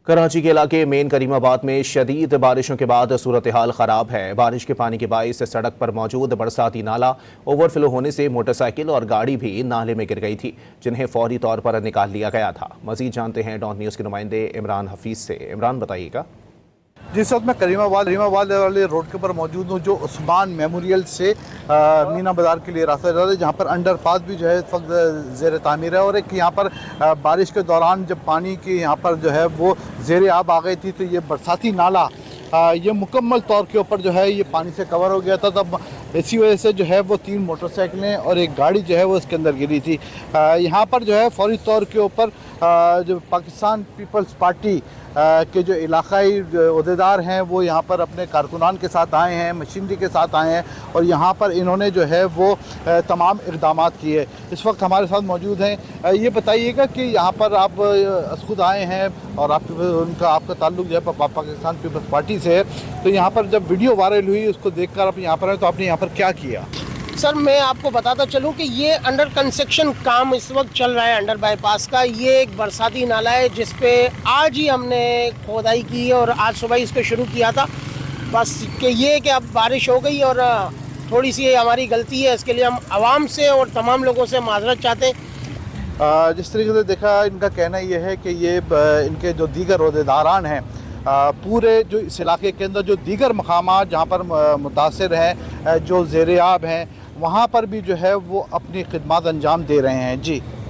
कराची के इलाके मेन करीमाबाद में शदीद बारिशों के बाद सूरत हाल खराब है। बारिश के पानी के बाइस सड़क पर मौजूद बरसाती नाला ओवरफ्लो होने से मोटरसाइकिल और गाड़ी भी नाले में गिर गई थी, जिन्हें फौरी तौर पर निकाल लिया गया था। मजीद जानते हैं डॉन न्यूज़ के नुमाइंदे इमरान हफीज से। इमरान, बताइएगा। जिस वक्त मैं करीमाबाद वाले रोड के ऊपर मौजूद हूँ, जो उस्मान मेमोरियल से मीना बाज़ार के लिए रास्ता जाता है, जहाँ पर अंडरपास भी जो है इस वक्त ज़ेर तामीर है। और एक यहाँ पर बारिश के दौरान जब पानी की यहाँ पर जो है वो ज़ेर आब आ गई थी, तो ये बरसाती नाला ये मुकम्मल तौर के ऊपर जो है ये पानी से कवर हो गया था। तब इसी वजह से जो है वो 3 मोटरसाइकिलें और एक गाड़ी जो है वो इसके अंदर गिरी थी। यहाँ पर जो है फौरी तौर के ऊपर जो पाकिस्तान पीपल्स पार्टी के जो इलाकाई अहदेदार हैं वो यहाँ पर अपने कारकुनान के साथ आए हैं, मशीनरी के साथ आए हैं, और यहाँ पर इन्होंने जो है वो तमाम इक़दाम किए। इस वक्त हमारे साथ मौजूद हैं। ये बताइएगा कि यहाँ पर आप खुद आए हैं और आपका ताल्लुक़ जो है पाकिस्तान पीपल्स पार्टी से है, तो यहाँ पर जब वीडियो वायरल हुई उसको देखकर आप यहाँ पर आए, तो आपने यहाँ पर क्या किया? सर, मैं आपको बताता चलूं कि ये अंडर कंस्ट्रक्शन काम इस वक्त चल रहा है अंडर बाईपास का। ये एक बरसाती नाला है जिस पे आज ही हमने खोदाई की और आज सुबह इसको शुरू किया था। बस कि ये कि अब बारिश हो गई और थोड़ी सी हमारी गलती है, इसके लिए हम आवाम से और तमाम लोगों से माजरत चाहते हैं। जिस तरीके से देखा, इनका कहना ये है कि ये इनके जो दीगर अहदेदारान हैं पूरे जो इस इलाके के अंदर जो दीगर मकामात जहाँ पर मुतासिर हैं, जो ज़ेर-ए-आब हैं, वहाँ पर भी जो है वो अपनी खिदमत अंजाम दे रहे हैं। जी।